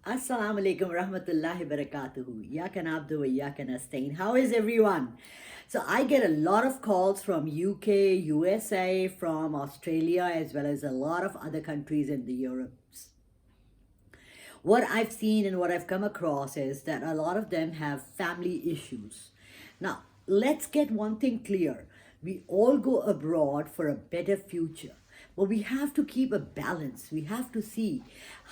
Assalamu alaikum rahmatullahi barakatuhu. Yakan abdu wa yakan astain. How is everyone? So I get a lot of calls from UK, USA, from Australia, as well as a lot of other countries in the Europes. What I've seen and what I've come across is that a lot of them have family issues. Now, let's get one thing clear. We all go abroad for a better future. But we have to keep a balance. We have to see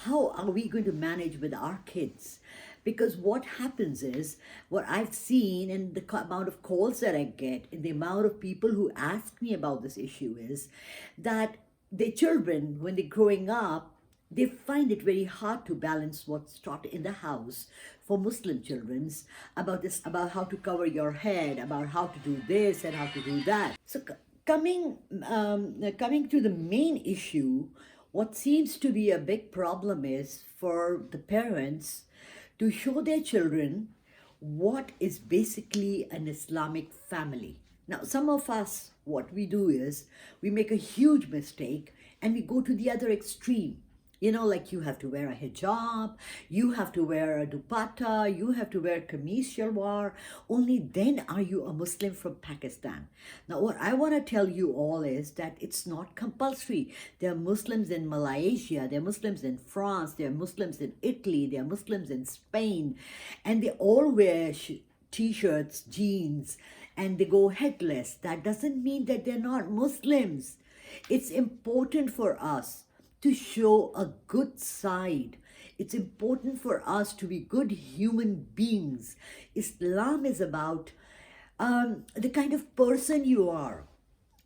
how are we going to manage with our kids. Because what happens is, what I've seen and the amount of calls that I get and the amount of people who ask me about this issue is that their children, when they're growing up, they find it very hard to balance what's taught in the house for Muslim children's about this, about how to cover your head, about how to do this and how to do that. So coming to the main issue, what seems to be a big problem is for the parents to show their children what is basically an Islamic family. Now, some of us, what we do is we make a huge mistake and we go to the other extreme. Like you have to wear a hijab, you have to wear a dupatta, you have to wear kameez shalwar. Only then are you a Muslim from Pakistan. Now, what I want to tell you all is that it's not compulsory. There are Muslims in Malaysia, there are Muslims in France, there are Muslims in Italy, there are Muslims in Spain, and they all wear t-shirts, jeans, and they go headless. That doesn't mean that they're not Muslims. It's important for us to show a good side. It's important for us to be good human beings. Islam is about the kind of person you are.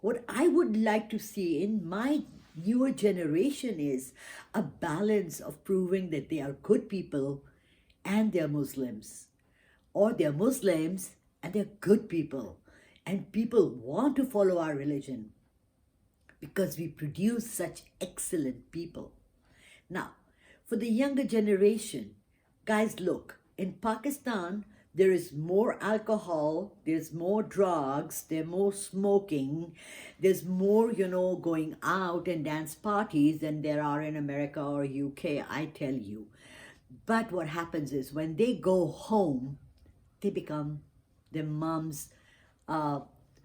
What I would like to see in my newer generation is a balance of proving that they are good people and they're Muslims, or they're Muslims and they're good people, and people want to follow our religion because we produce such excellent people. Now, for the younger generation, guys, look, in Pakistan, there is more alcohol, there's more drugs, there's more smoking, there's more, going out and dance parties than there are in America or UK, I tell you. But what happens is when they go home, they become their mom's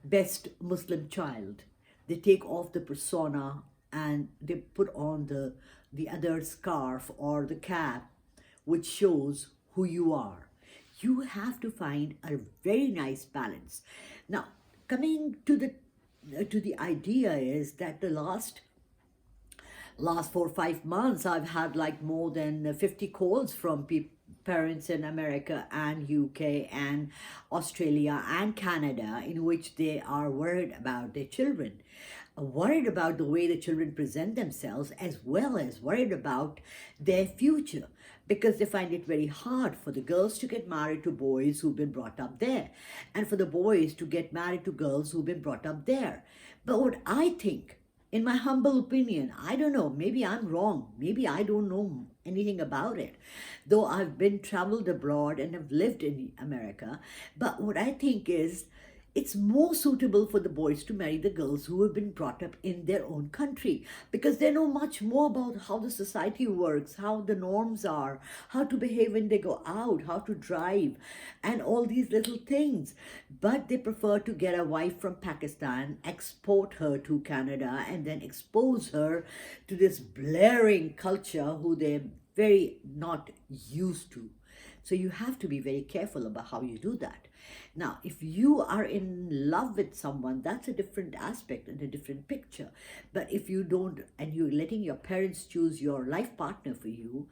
best Muslim child. They take off the persona and they put on the other scarf or the cap, which shows who you are. You have to find a very nice balance. Now, coming to the idea is that the last 4 or 5 months, I've had like more than 50 calls from parents in America and UK and Australia and Canada, in which they are worried about their children, worried about the way the children present themselves, as well as worried about their future, because they find it very hard for the girls to get married to boys who've been brought up there, and for the boys to get married to girls who've been brought up there. But what I think, in my humble opinion, I don't know, maybe I'm wrong, maybe I don't know anything about it, though I've been traveled abroad and have lived in America. But what I think is, it's more suitable for the boys to marry the girls who have been brought up in their own country, because they know much more about how the society works, how the norms are, how to behave when they go out, how to drive, and all these little things. But they prefer to get a wife from Pakistan, export her to Canada, and then expose her to this blaring culture who they're very not used to. So you have to be very careful about how you do that. Now, if you are in love with someone, that's a different aspect and a different picture. But if you don't, and you're letting your parents choose your life partner for you,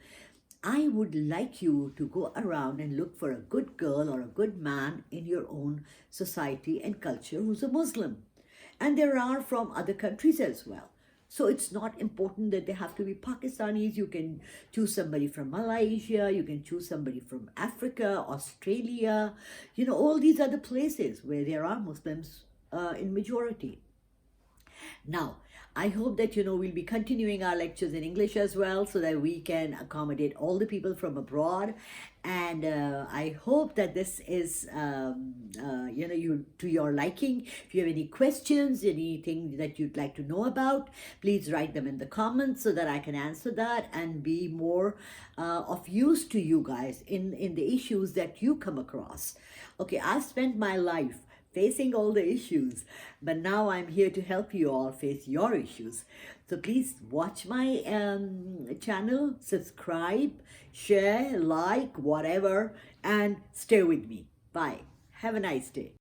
I would like you to go around and look for a good girl or a good man in your own society and culture who's a Muslim. And there are from other countries as well. So it's not important that they have to be Pakistanis. You can choose somebody from Malaysia, you can choose somebody from Africa, Australia, all these other places where there are Muslims in majority. Now, I hope that we'll be continuing our lectures in English as well, so that we can accommodate all the people from abroad. And I hope that this is you to your liking. If you have any questions, anything that you'd like to know about, please write them in the comments so that I can answer that and be more of use to you guys in the issues that you come across. Okay, I've spent my life facing all the issues, but now I'm here to help you all face your issues. So please watch my channel, subscribe, share, like, whatever, and stay with me. Bye. Have a nice day.